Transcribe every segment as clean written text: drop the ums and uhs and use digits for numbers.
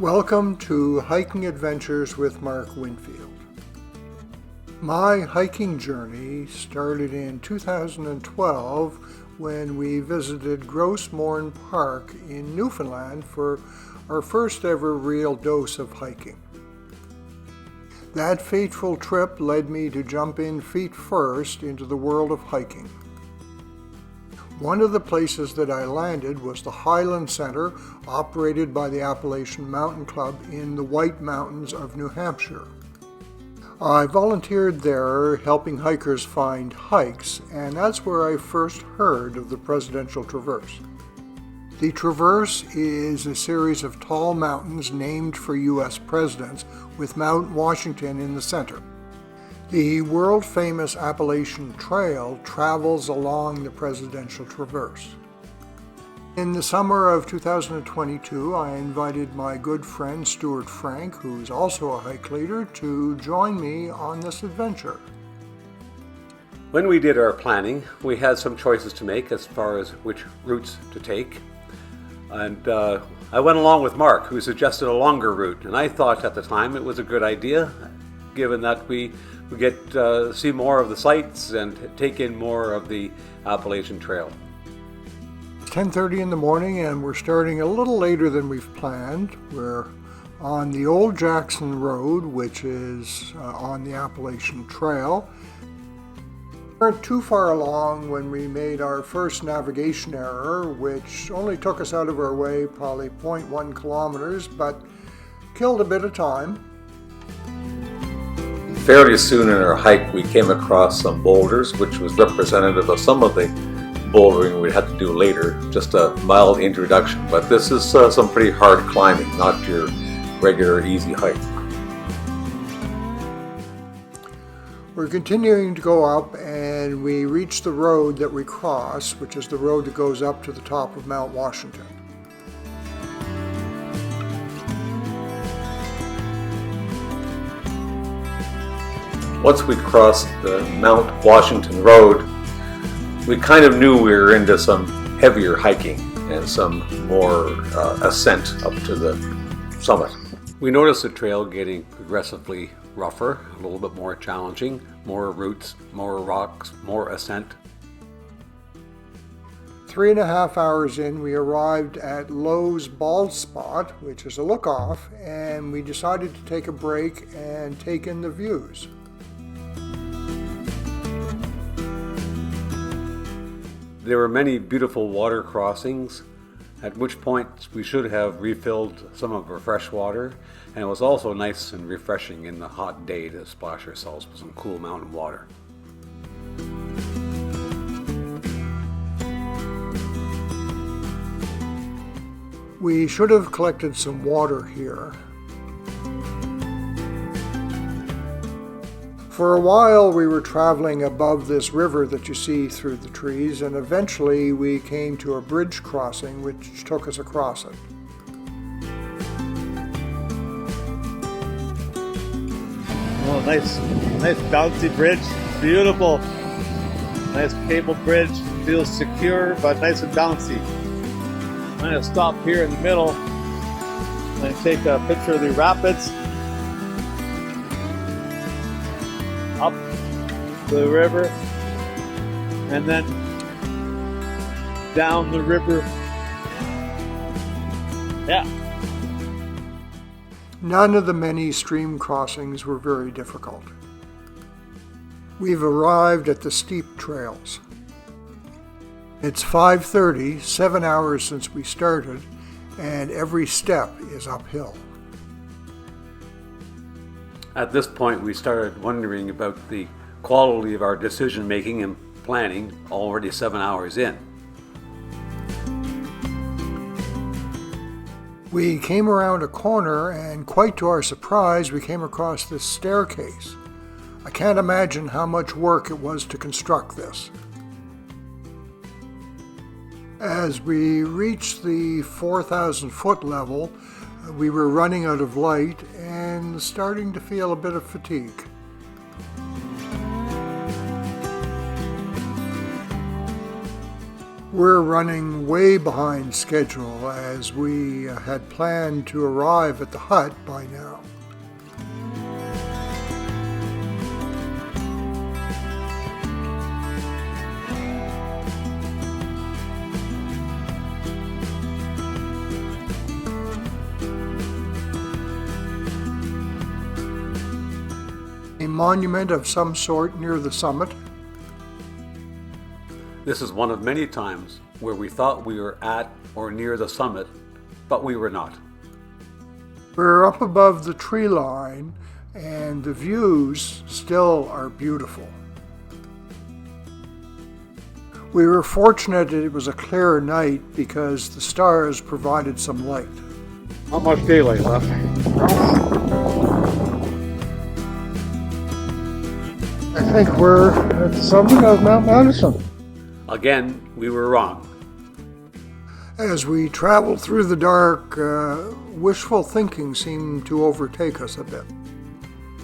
Welcome to Hiking Adventures with Mark Winfield. My hiking journey started in 2012 when we visited Grosse Morne Park in Newfoundland for our first ever real dose of hiking. That fateful trip led me to jump in feet first into the world of hiking. One of the places that I landed was the Highland Center, operated by the Appalachian Mountain Club in the White Mountains of New Hampshire. I volunteered there helping hikers find hikes, and that's where I first heard of the Presidential Traverse. The Traverse is a series of tall mountains named for U.S. presidents, with Mount Washington in the center. The world-famous Appalachian Trail travels along the Presidential Traverse. In the summer of 2022, I invited my good friend Stewart Franck, who is also a hike leader, to join me on this adventure. When we did our planning, we had some choices to make as far as which routes to take. And I went along with Mark, who suggested a longer route. And I thought at the time it was a good idea, given that we get see more of the sights and take in more of the Appalachian Trail. It's 10:30 in the morning and we're starting a little later than we've planned. We're on the Old Jackson Road, which is on the Appalachian Trail. We weren't too far along when we made our first navigation error, which only took us out of our way probably 0.1 kilometers, but killed a bit of time. Fairly soon in our hike, we came across some boulders, which was representative of some of the bouldering we'd have to do later, just a mild introduction. But this is some pretty hard climbing, not your regular easy hike. We're continuing to go up and we reach the road that we cross, which is the road that goes up to the top of Mount Washington. Once we crossed the Mount Washington Road, we kind of knew we were into some heavier hiking and some more ascent up to the summit. We noticed the trail getting progressively rougher, a little bit more challenging, more roots, more rocks, more ascent. 3.5 hours in, we arrived at Lowe's Bald Spot, which is a look-off, and we decided to take a break and take in the views. There were many beautiful water crossings, at which point we should have refilled some of our fresh water, and it was also nice and refreshing in the hot day to splash ourselves with some cool mountain water. We should have collected some water here. For a while we were traveling above this river that you see through the trees, and eventually we came to a bridge crossing which took us across it. Oh, nice bouncy bridge, beautiful. Nice cable bridge, feels secure but nice and bouncy. I'm going to stop here in the middle and take a picture of the rapids. Up the river and then down the river. Yeah. None of the many stream crossings were very difficult. We've arrived at the steep trails. It's 5:30, 7 hours since we started, and every step is uphill. At this point, we started wondering about the quality of our decision making and planning already 7 hours in. We came around a corner and quite to our surprise, we came across this staircase. I can't imagine how much work it was to construct this. As we reached the 4,000 foot level, we were running out of light and starting to feel a bit of fatigue. We're running way behind schedule as we had planned to arrive at the hut by now. A monument of some sort near the summit. This is one of many times where we thought we were at or near the summit, but we were not. We're up above the tree line, and the views still are beautiful. We were fortunate that it was a clear night because the stars provided some light. Not much daylight left. I think we're at the summit of Mount Madison. Again, we were wrong. As we traveled through the dark, wishful thinking seemed to overtake us a bit.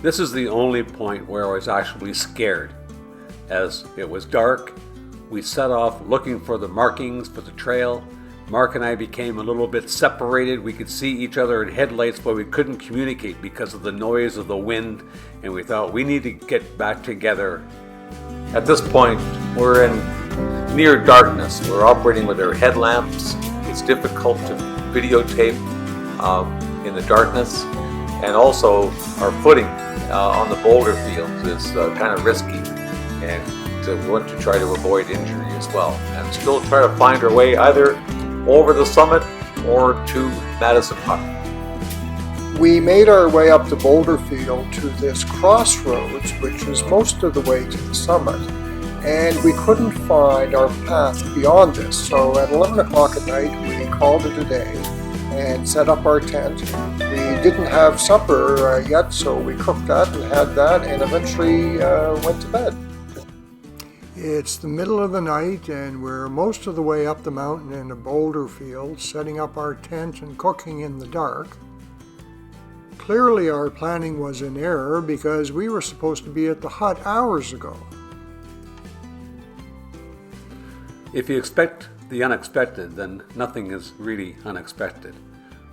This is the only point where I was actually scared. As it was dark, we set off looking for the markings for the trail. Mark and I became a little bit separated. We could see each other in headlights, but we couldn't communicate because of the noise of the wind, and we thought we need to get back together. At this point, we're in near darkness. We're operating with our headlamps. It's difficult to videotape in the darkness, and also our footing on the boulder fields is kind of risky, and we want to try to avoid injury as well, and still try to find our way either over the summit or to Madison Hut. We made our way up the boulder field to this crossroads, which is most of the way to the summit, and we couldn't find our path beyond this. So at 11 o'clock at night, we called it a day and set up our tent. We didn't have supper yet, so we cooked that and had that, and eventually went to bed. It's the middle of the night, and we're most of the way up the mountain in a boulder field, setting up our tent and cooking in the dark. Clearly our planning was in error because we were supposed to be at the hut hours ago. If you expect the unexpected, then nothing is really unexpected.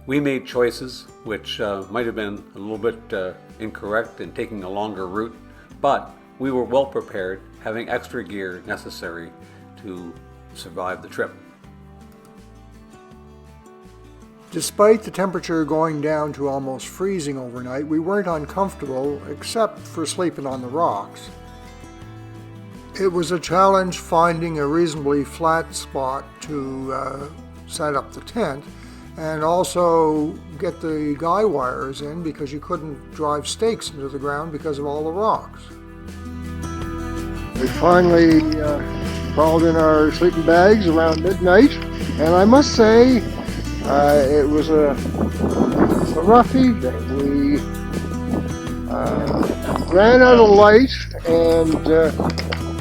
We made choices which might have been a little bit incorrect in taking a longer route, but we were well prepared, having extra gear necessary to survive the trip. Despite the temperature going down to almost freezing overnight, we weren't uncomfortable except for sleeping on the rocks. It was a challenge finding a reasonably flat spot to set up the tent and also get the guy wires in because you couldn't drive stakes into the ground because of all the rocks. We finally crawled in our sleeping bags around midnight, and I must say it was a rough evening. We ran out of light, and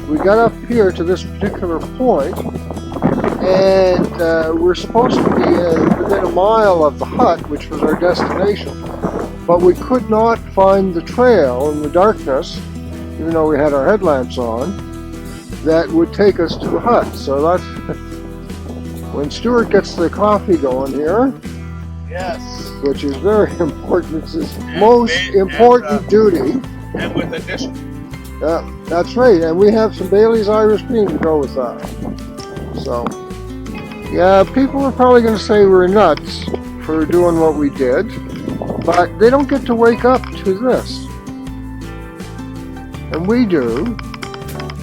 we got up here to this particular point, and we're supposed to be within a mile of the hut, which was our destination, but we could not find the trail in the darkness, even though we had our headlamps on, that would take us to the hut. So that's when Stewart gets the coffee going here. Yes. Which is very important. It's his most important duty. And with addition. That's right. And we have some Bailey's Irish Cream to go with that. So, yeah, people are probably going to say we're nuts for doing what we did, but they don't get to wake up to this. And we do.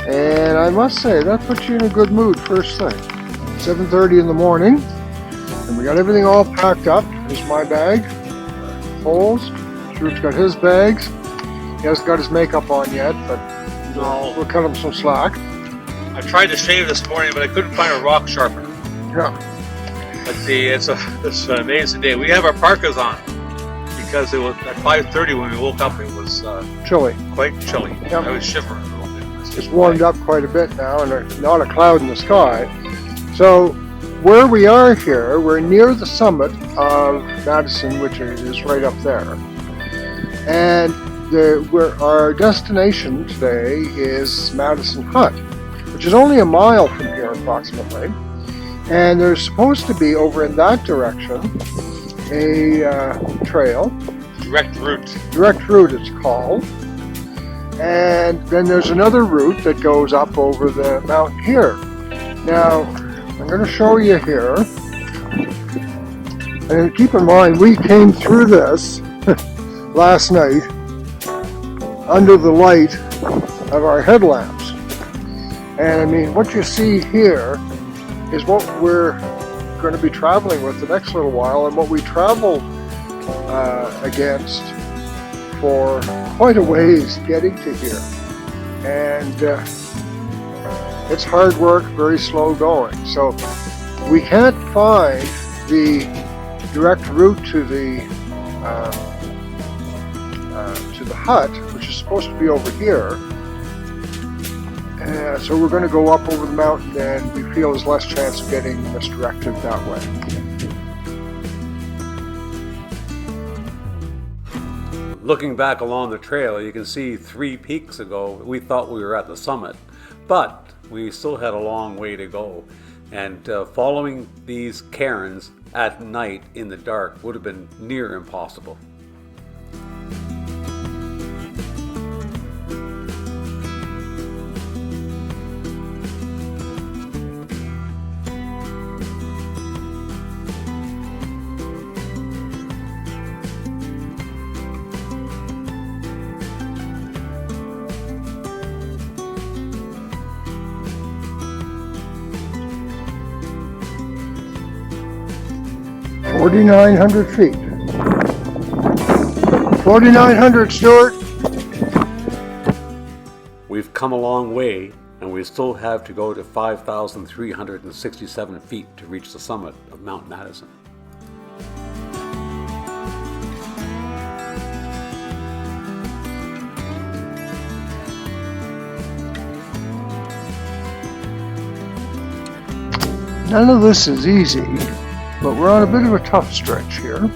And I must say, that puts you in a good mood first thing. 7:30 in the morning, and we got everything all packed up. Here's my bag, holes. Stuart's got his bags. He hasn't got his makeup on yet, but we'll cut him some slack. I tried to shave this morning, but I couldn't find a rock sharpener. Yeah. Let's see, it's an amazing day. We have our parkas on because it was at 5:30 when we woke up. It was Chilly. quite chilly. Yep. I was shivering a little bit. It's warmed up quite a bit now, and there's not a cloud in the sky. So where we are here, we're near the summit of Madison, which is right up there. And our destination today is Madison Hut, which is only a mile from here approximately. And there's supposed to be over in that direction a trail. Direct route. Direct route it's called. And then there's another route that goes up over the mountain here. Now, I'm going to show you here. And keep in mind, we came through this last night under the light of our headlamps. And I mean, what you see here is what we're going to be traveling with the next little while, and what we traveled against for quite a ways getting to here. And it's hard work, very slow going. So we can't find the direct route to the hut, which is supposed to be over here. So we're going to go up over the mountain, and we feel there's less chance of getting misdirected that way. Looking back along the trail, you can see 3 peaks ago we thought we were at the summit, but we still had a long way to go. And following these cairns at night in the dark would have been near impossible. $4,900 feet. 4,900, Stewart. We've come a long way, and we still have to go to 5,367 feet to reach the summit of Mount Madison. None of this is easy, but we're on a bit of a tough stretch here.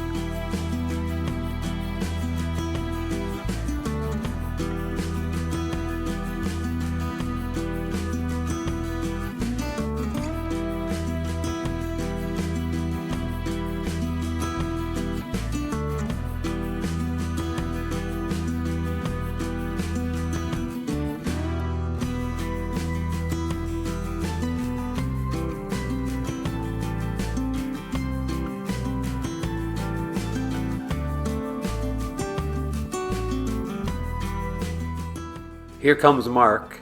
Here comes Mark,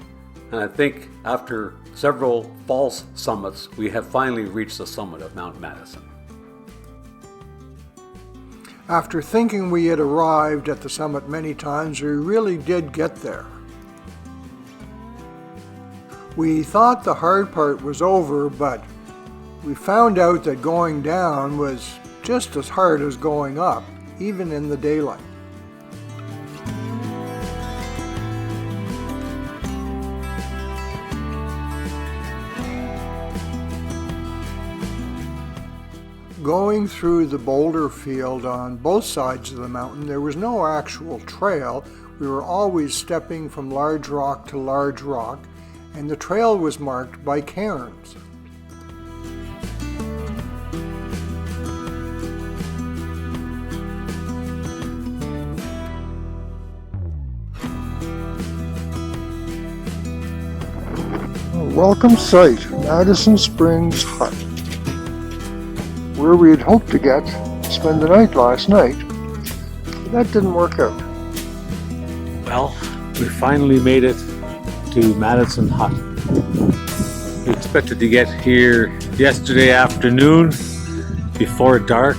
and I think after several false summits, we have finally reached the summit of Mount Madison. After thinking we had arrived at the summit many times, we really did get there. We thought the hard part was over, but we found out that going down was just as hard as going up, even in the daylight. Going through the boulder field on both sides of the mountain, there was no actual trail. We were always stepping from large rock to large rock, and the trail was marked by cairns. A welcome sight, Madison Springs Hut, where we had hoped to spend the night last night, but that didn't work out. Well, we finally made it to Madison Hut. We expected to get here yesterday afternoon before dark,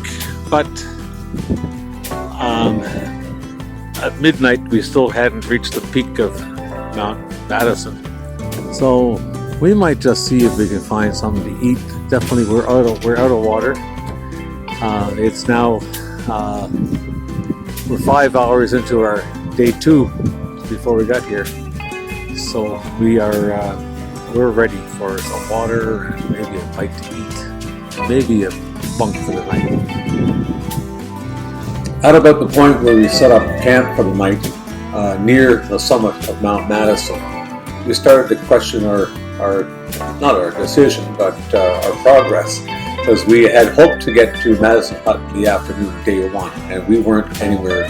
but at midnight we still hadn't reached the peak of Mount Madison. So we might just see if we can find something to eat. Definitely we're out of water. It's now we're 5 hours into our day 2 before we got here, so we're ready for some water, maybe a bite to eat, maybe a bunk for the night. At about the point where we set up camp for the night near the summit of Mount Madison, we started to question our not our decision, but our progress, because we had hoped to get to Madison Hut in the afternoon of day one, and we weren't anywhere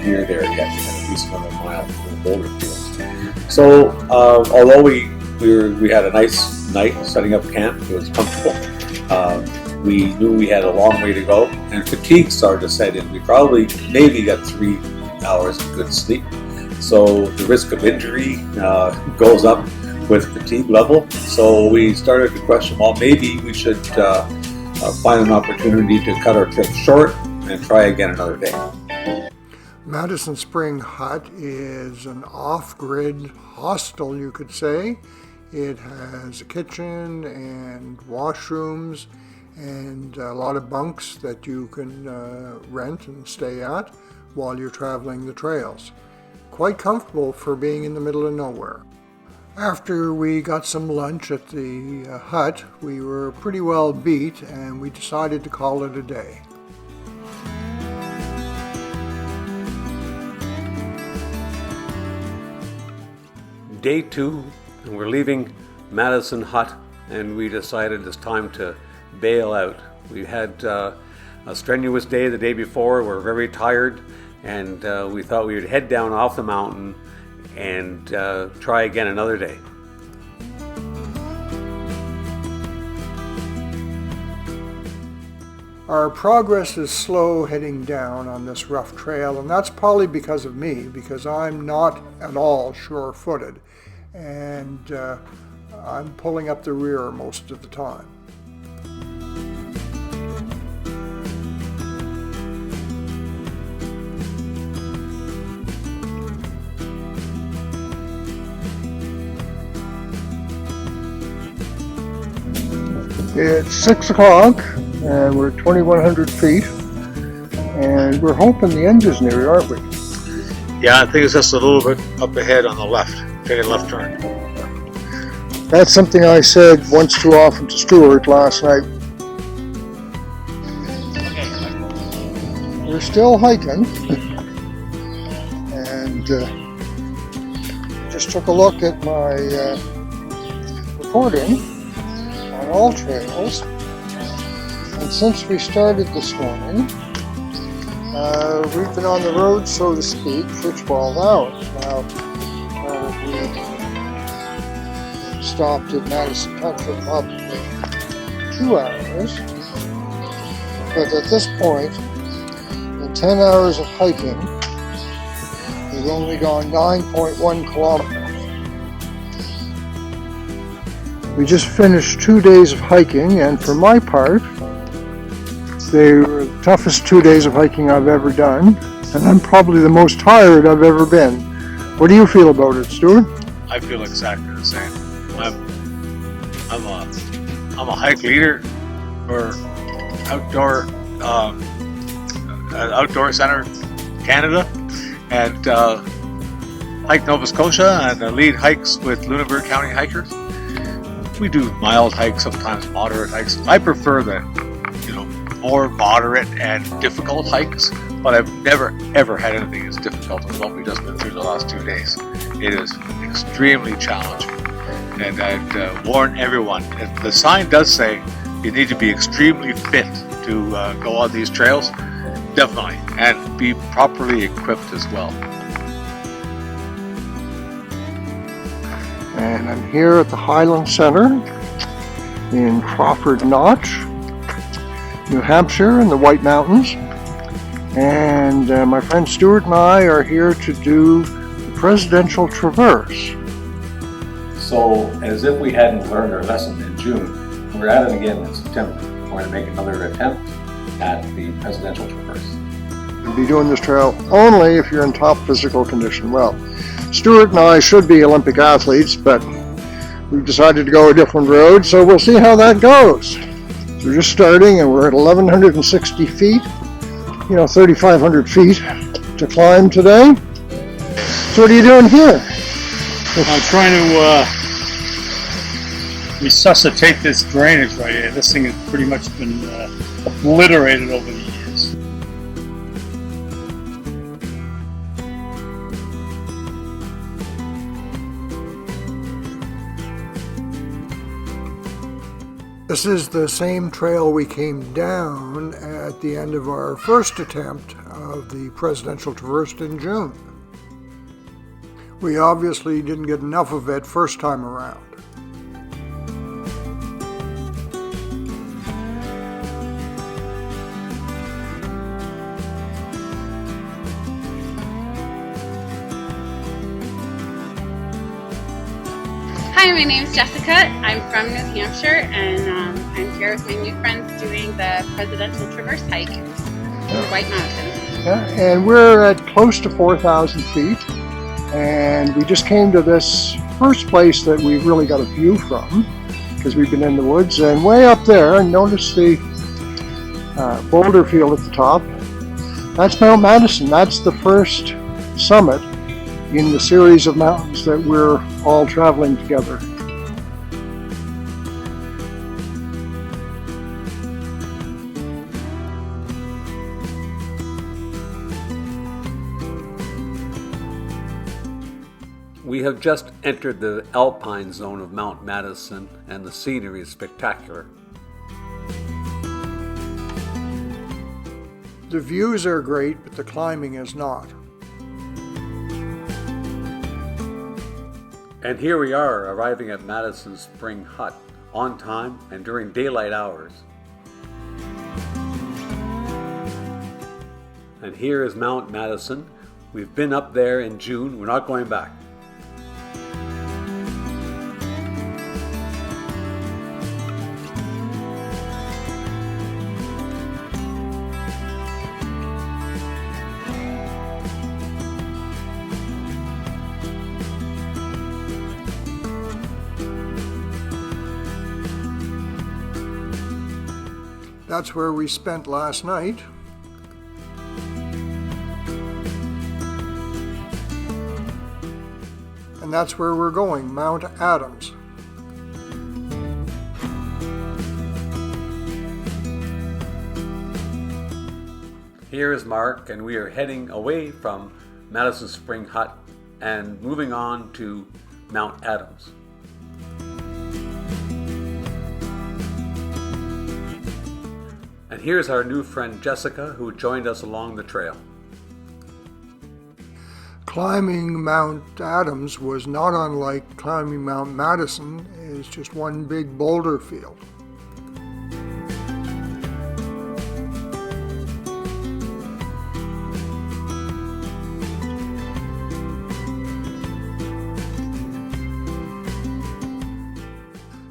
near there yet. We had at least another mile to the boulder fields. So although we had a nice night setting up camp, it was comfortable. We knew we had a long way to go, and fatigue started to set in. We probably maybe got 3 hours of good sleep. So the risk of injury goes up with fatigue level. So we started to question, well, maybe we should find an opportunity to cut our trip short and try again another day. Madison Spring Hut is an off-grid hostel, you could say. It has a kitchen and washrooms and a lot of bunks that you can rent and stay at while you're traveling the trails. Quite comfortable for being in the middle of nowhere. After we got some lunch at the hut, we were pretty well beat and we decided to call it a day. Day 2, and we're leaving Madison Hut, and we decided it's time to bail out. We had a strenuous day the day before. We're very tired, and we thought we would head down off the mountain and try again another day. Our progress is slow heading down on this rough trail, and that's probably because of me, because I'm not at all sure-footed, and I'm pulling up the rear most of the time. It's 6 o'clock and we're 2,100 feet and we're hoping the end is near, aren't we? Yeah, I think it's just a little bit up ahead on the left. Take a left turn. That's something I said once too often to Stewart last night. We're still hiking and just took a look at my recording on all trails, and since we started this morning, we've been on the road, so to speak, for 12 hours. Now, we stopped at Madison Hut for probably 2 hours, but at this point, in 10 hours of hiking, we've only gone 9.1 kilometers. We just finished 2 days of hiking, and for my part, they were the toughest 2 days of hiking I've ever done, and I'm probably the most tired I've ever been. What do you feel about it, Stewart? I feel exactly the same. I'm a hike leader for Outdoor Center Canada, and hike Nova Scotia, and I lead hikes with Lunenburg County hikers. We do mild hikes, sometimes moderate hikes. I prefer the more moderate and difficult hikes, but I've never ever had anything as difficult as what we just went through the last 2 days. It is extremely challenging, and I'd warn everyone. The sign does say you need to be extremely fit to go on these trails, definitely, and be properly equipped as well. And I'm here at the Highland Center in Crawford Notch, New Hampshire in the White Mountains. And my friend Stewart and I are here to do the Presidential Traverse. So, as if we hadn't learned our lesson in June, we're at it again in September. We're going to make another attempt at the Presidential Traverse. You'll be doing this trail only if you're in top physical condition. Well, Stewart and I should be Olympic athletes, but we've decided to go a different road, so we'll see how that goes. So we're just starting, and we're at 1,160 feet, 3,500 feet to climb today. So what are you doing here? I'm trying to resuscitate this drainage right here. This thing has pretty much been obliterated over the years. This is the same trail we came down at the end of our first attempt of the presidential traverse in June. We obviously didn't get enough of it first time around. Hi, my name is Jessica. I'm from New Hampshire, and I'm here with my new friends doing the Presidential Traverse hike in the White Mountains. Yeah, and we're at close to 4,000 feet, and we just came to this first place that we've really got a view from, because we've been in the woods, and way up there, notice the boulder field at the top. That's Mount Madison. That's the first summit in the series of mountains that we're all traveling together. We have just entered the alpine zone of Mount Madison, and the scenery is spectacular. The views are great, but the climbing is not. And here we are, arriving at Madison Spring Hut, on time and during daylight hours. And here is Mount Madison. We've been up there in June. We're not going back. That's where we spent last night. And that's where we're going, Mount Adams. Here is Mark, and we are heading away from Madison Spring Hut and moving on to Mount Adams. And here's our new friend Jessica, who joined us along the trail. Climbing Mount Adams was not unlike climbing Mount Madison. It's just one big boulder field.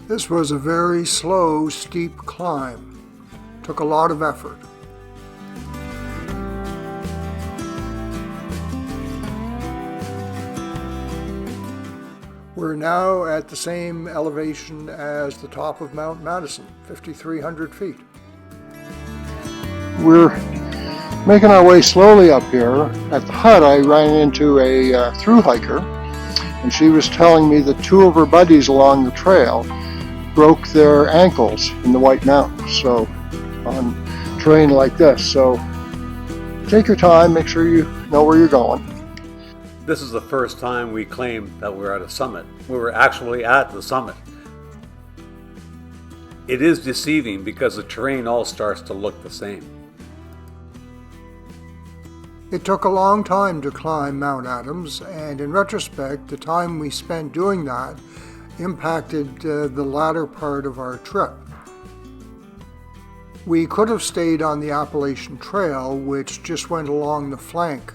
This was a very slow, steep climb. Took a lot of effort. We're now at the same elevation as the top of Mount Madison, 5,300 feet. We're making our way slowly up here. At the hut, I ran into a thru hiker, and she was telling me that two of her buddies along the trail broke their ankles in the White Mountains. So on terrain like this. So take your time, make sure you know where you're going. This is the first time we claimed that we're at a summit. We were actually at the summit. It is deceiving because the terrain all starts to look the same. It took a long time to climb Mount Adams, and in retrospect, the time we spent doing that impacted the latter part of our trip. We could have stayed on the Appalachian Trail, which just went along the flank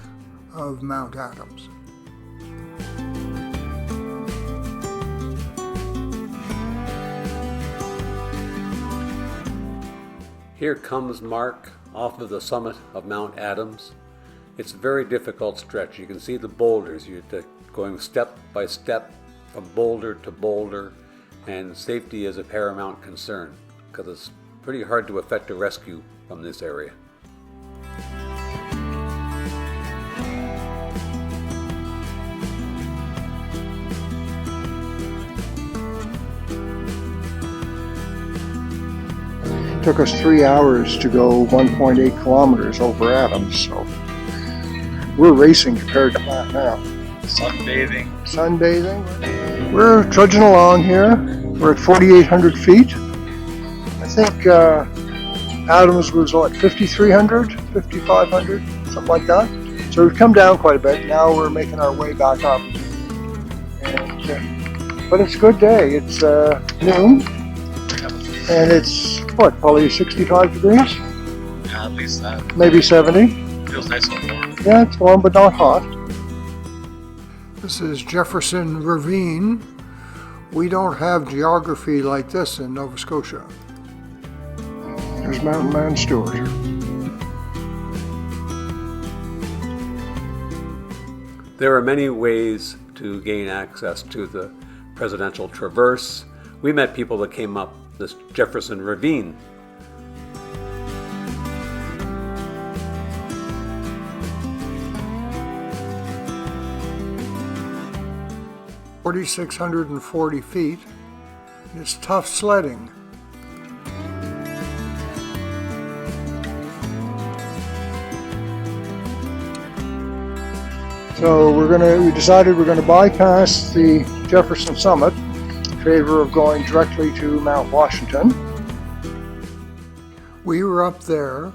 of Mount Adams. Here comes Mark off of the summit of Mount Adams. It's a very difficult stretch. You can see the boulders. You're going step by step from boulder to boulder, and safety is a paramount concern because it's pretty hard to effect a rescue from this area. It took us 3 hours to go 1.8 kilometers over Adams, so we're racing compared to that now. Sunbathing. Sunbathing. We're trudging along here. We're at 4,800 feet. I think Adams was what, 5,300, 5,500, something like that. So we've come down quite a bit. Now we're making our way back up. And, but it's a good day. It's noon, and it's what, probably 65 degrees? Yeah, at least that. Maybe 70. Feels nice and warm. Yeah, it's warm but not hot. This is Jefferson Ravine. We don't have geography like this in Nova Scotia. There's Mountain Man Stewart. There are many ways to gain access to the Presidential Traverse. We met people that came up this Jefferson Ravine. (4,640 feet). It's tough sledding. So we decided we're going to bypass the Jefferson summit in favor of going directly to Mount Washington. We were up there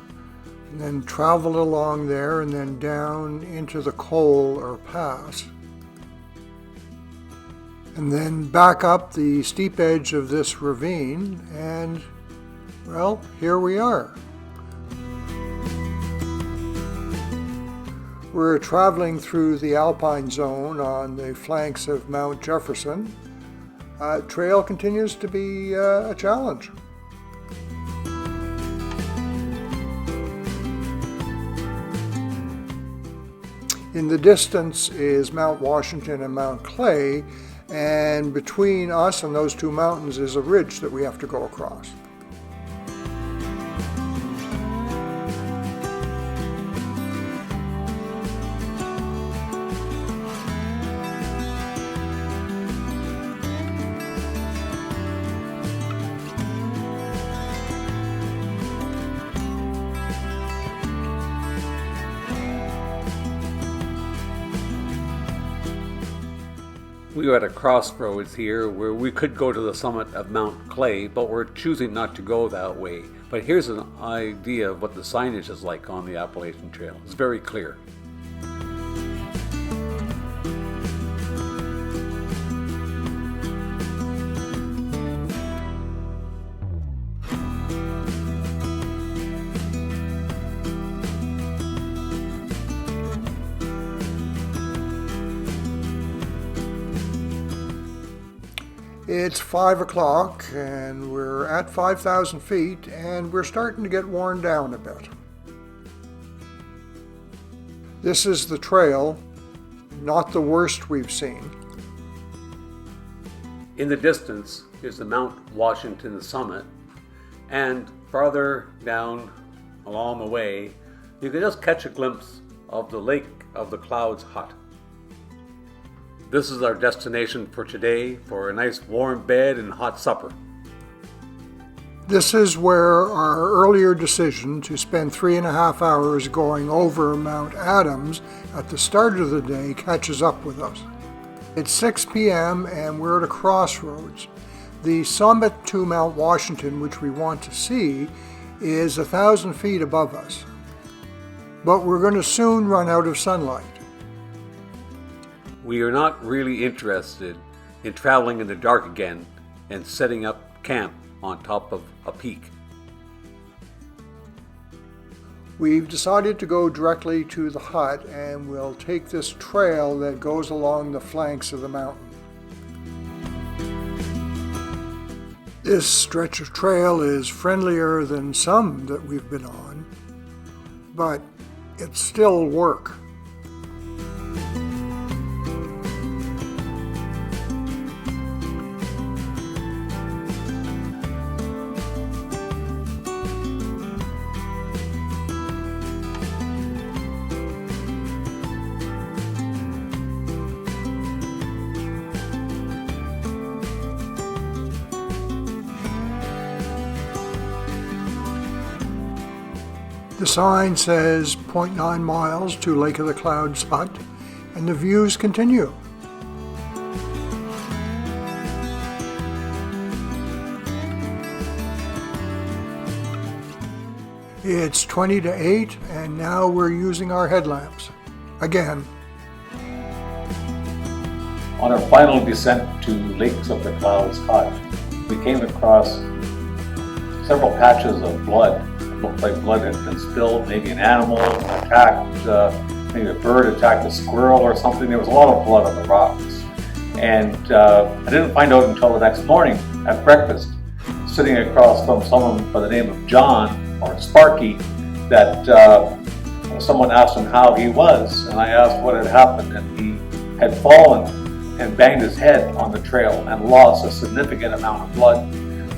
and then traveled along there and then down into the Col or Pass. And then back up the steep edge of this ravine, and well, here we are. We're traveling through the Alpine zone on the flanks of Mount Jefferson. Trail continues to be a challenge. In the distance is Mount Washington and Mount Clay, and between us and those two mountains is a ridge that we have to go across. We are at a crossroads here where we could go to the summit of Mount Clay, but we're choosing not to go that way. But here's an idea of what the signage is like on the Appalachian Trail. It's very clear. It's 5 o'clock and we're at 5,000 feet and we're starting to get worn down a bit. This is the trail, not the worst we've seen. In the distance is the Mount Washington summit, and farther down along the way, you can just catch a glimpse of the Lake of the Clouds hut. This is our destination for today, for a nice warm bed and hot supper. This is where our earlier decision to spend 3.5 hours going over Mount Adams at the start of the day catches up with us. It's 6 p.m. and we're at a crossroads. The summit to Mount Washington, which we want to see, is 1,000 feet above us. But we're going to soon run out of sunlight. We are not really interested in traveling in the dark again and setting up camp on top of a peak. We've decided to go directly to the hut and we'll take this trail that goes along the flanks of the mountain. This stretch of trail is friendlier than some that we've been on, but it's still work. The sign says 0.9 miles to Lake of the Clouds hut, and the views continue. It's 20 to 8, and now we're using our headlamps. Again. On our final descent to Lakes of the Clouds Hut, we came across several patches of blood. It looked like blood had been spilled, maybe an animal attacked, maybe a bird attacked a squirrel or something. There was a lot of blood on the rocks. And I didn't find out until the next morning at breakfast, sitting across from someone by the name of John, or Sparky, that someone asked him how he was, and I asked what had happened, and he had fallen and banged his head on the trail and lost a significant amount of blood.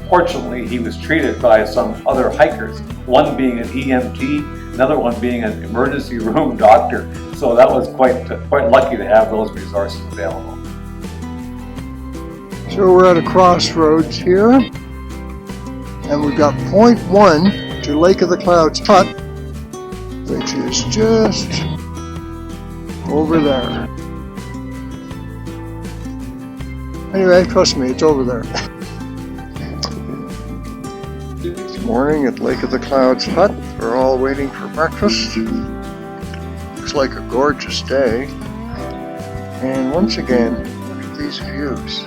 Fortunately, he was treated by some other hikers, one being an EMT, another one being an emergency room doctor, so that was quite lucky to have those resources available. So we're at a crossroads here, and we've got point 1 to Lake of the Clouds Hut, which is just over there. Anyway, trust me, it's over there. This morning at Lake of the Clouds Hut, we're all waiting for breakfast. Looks like a gorgeous day. And once again, look at these views.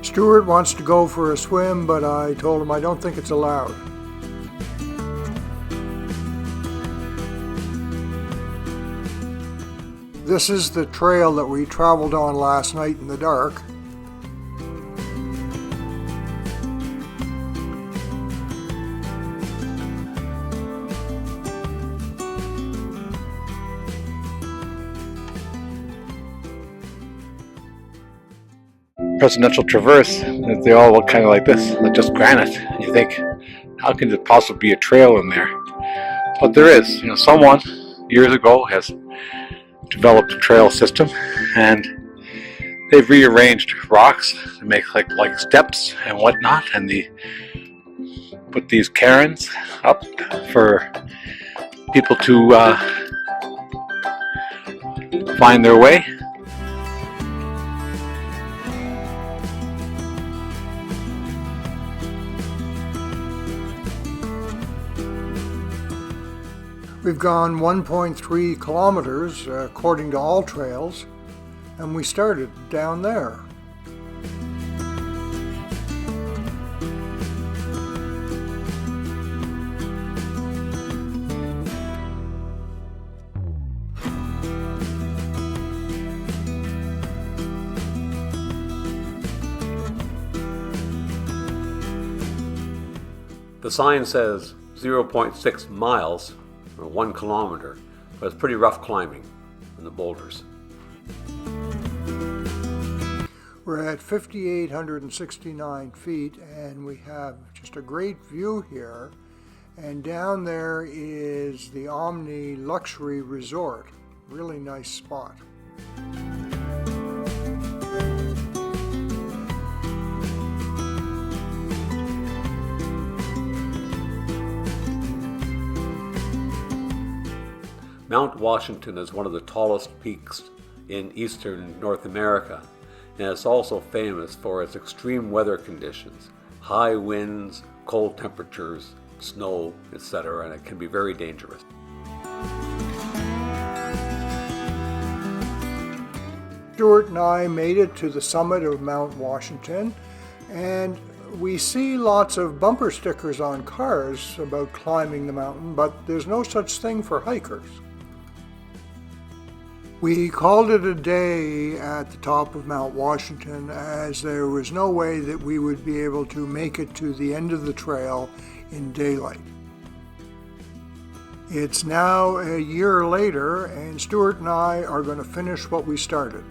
Stewart wants to go for a swim, but I told him I don't think it's allowed. This is the trail that we traveled on last night in the dark. Presidential traverse, they all look kind of like this, like just granite. You think, how can there possibly be a trail in there? But there is. Someone years ago has developed a trail system, and they've rearranged rocks to make like steps and whatnot, and they put these cairns up for people to find their way. We've gone 1.3 kilometers according to all trails, and we started down there. The sign says 0.6 miles, or 1 kilometer, but it's pretty rough climbing in the boulders. We're at 5,869 feet, and we have just a great view here. And down there is the Omni Luxury Resort. Really nice spot. Mount Washington is one of the tallest peaks in eastern North America, and it's also famous for its extreme weather conditions, high winds, cold temperatures, snow, etc., and it can be very dangerous. Stewart and I made it to the summit of Mount Washington, and we see lots of bumper stickers on cars about climbing the mountain, but there's no such thing for hikers. We called it a day at the top of Mount Washington, as there was no way that we would be able to make it to the end of the trail in daylight. It's now a year later, and Stewart and I are going to finish what we started.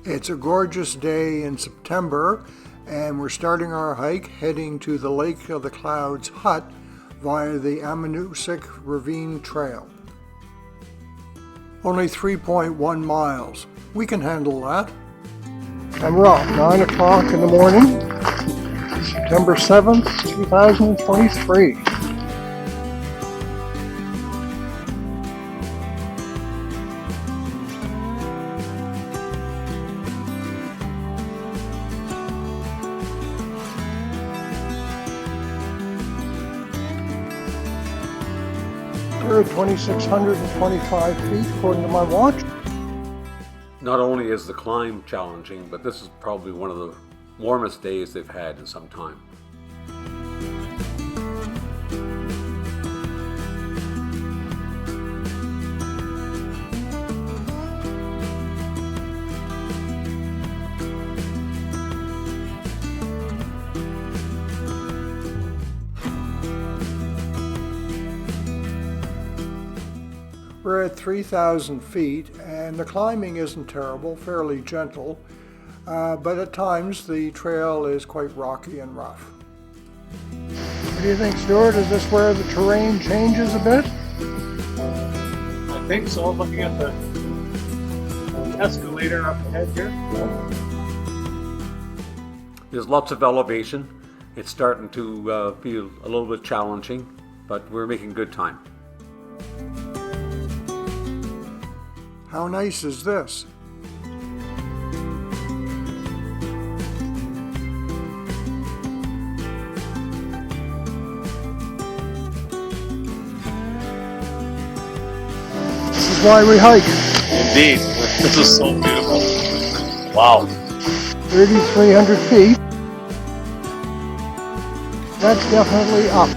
It's a gorgeous day in September, and we're starting our hike heading to the Lake of the Clouds Hut, via the Ammonoosuc Ravine Trail. Only 3.1 miles. We can handle that. And we're off, 9 o'clock in the morning, September 7th, 2023. We're at 2,625 feet according to my watch. Not only is the climb challenging, but this is probably one of the warmest days they've had in some time. We're at 3,000 feet, and the climbing isn't terrible, fairly gentle, but at times the trail is quite rocky and rough. What do you think, Stewart? Is this where the terrain changes a bit? I think so, looking at the escalator up ahead here. There's lots of elevation. It's starting to feel a little bit challenging, but we're making good time. How nice is this? This is why we hike. Indeed, this is so beautiful. Wow. 3,300 feet. That's definitely up.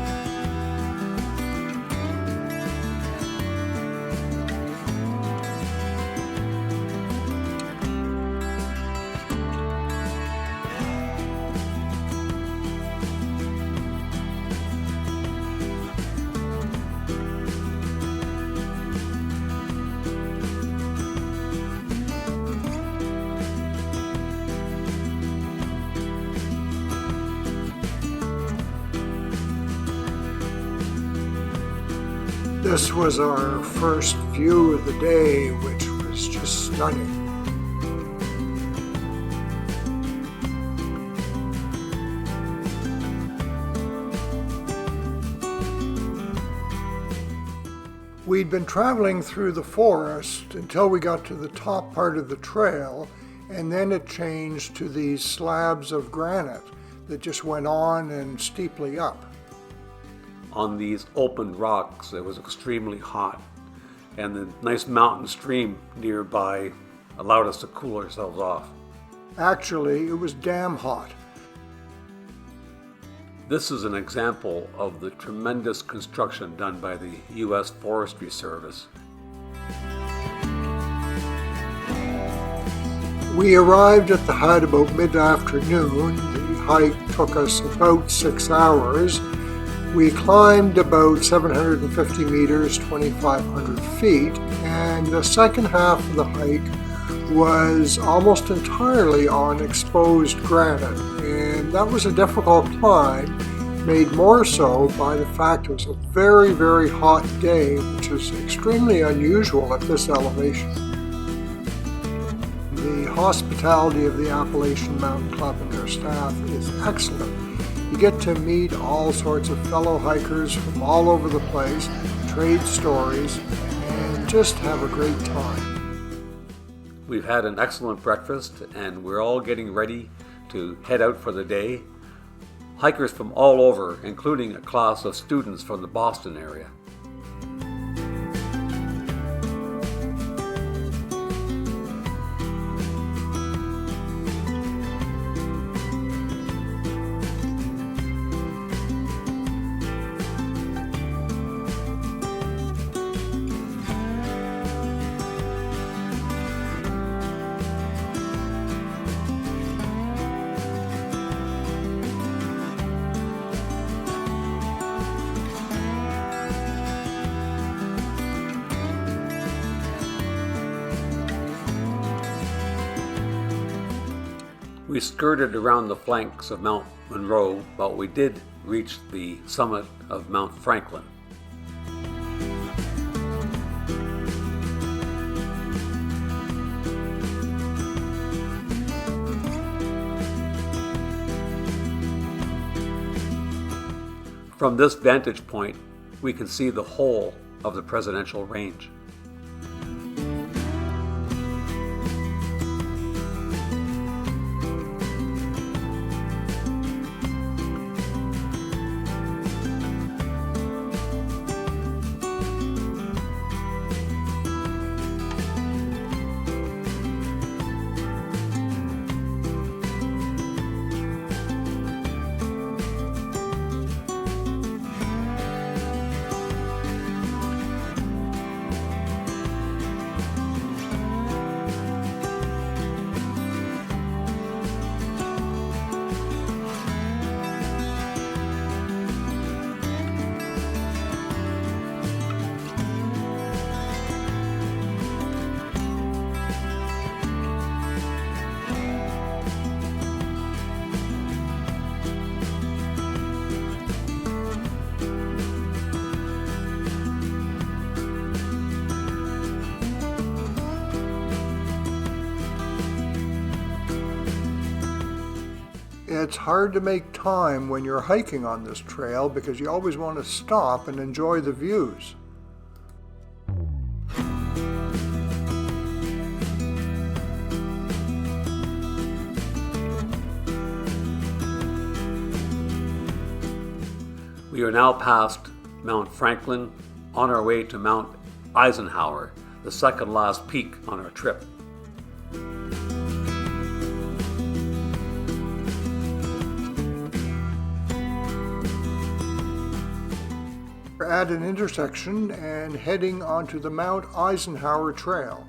This was our first view of the day, which was just stunning. We'd been traveling through the forest until we got to the top part of the trail, and then it changed to these slabs of granite that just went on and steeply up. On these open rocks, it was extremely hot, and the nice mountain stream nearby allowed us to cool ourselves off. Actually, it was damn hot. This is an example of the tremendous construction done by the U.S. Forestry Service. We arrived at the hut about mid-afternoon. The hike took us about 6 hours. We climbed about 750 meters, 2,500 feet, and the second half of the hike was almost entirely on exposed granite, and that was a difficult climb, made more so by the fact it was a very, very hot day, which is extremely unusual at this elevation. The hospitality of the Appalachian Mountain Club and their staff is excellent. You get to meet all sorts of fellow hikers from all over the place, trade stories, and just have a great time. We've had an excellent breakfast, and we're all getting ready to head out for the day. Hikers from all over, including a class of students from the Boston area. We skirted around the flanks of Mount Monroe, but we did reached the summit of Mount Franklin. From this vantage point, we can see the whole of the presidential range. It's hard to make time when you're hiking on this trail because you always want to stop and enjoy the views. We are now past Mount Franklin, on our way to Mount Eisenhower, the second last peak on our trip. We're at an intersection and heading onto the Mount Eisenhower Trail.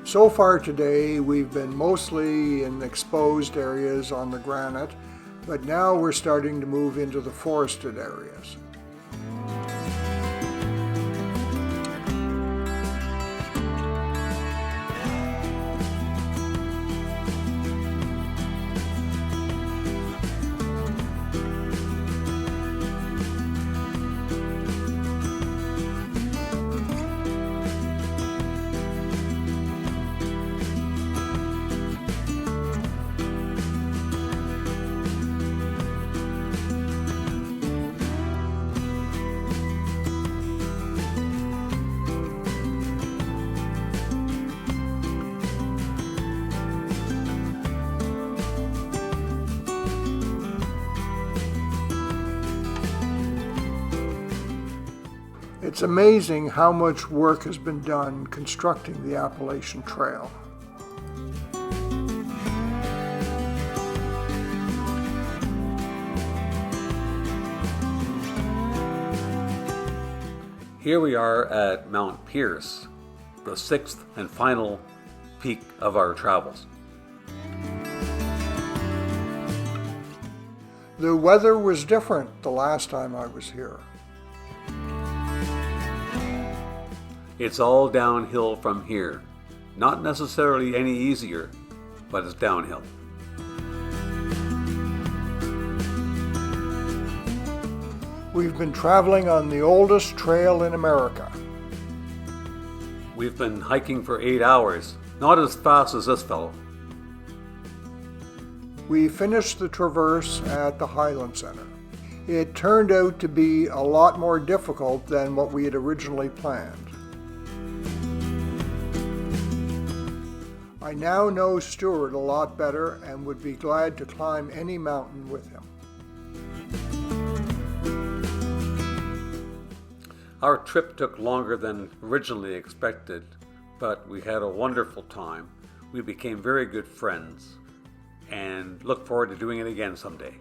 So far today, we've been mostly in exposed areas on the granite, but now we're starting to move into the forested areas. It's amazing how much work has been done constructing the Appalachian Trail. Here we are at Mount Pierce, the sixth and final peak of our travels. The weather was different the last time I was here. It's all downhill from here. Not necessarily any easier, but it's downhill. We've been traveling on the oldest trail in America. We've been hiking for 8 hours, not as fast as this fellow. We finished the traverse at the Highland Center. It turned out to be a lot more difficult than what we had originally planned. I now know Stewart a lot better and would be glad to climb any mountain with him. Our trip took longer than originally expected, but we had a wonderful time. We became very good friends and look forward to doing it again someday.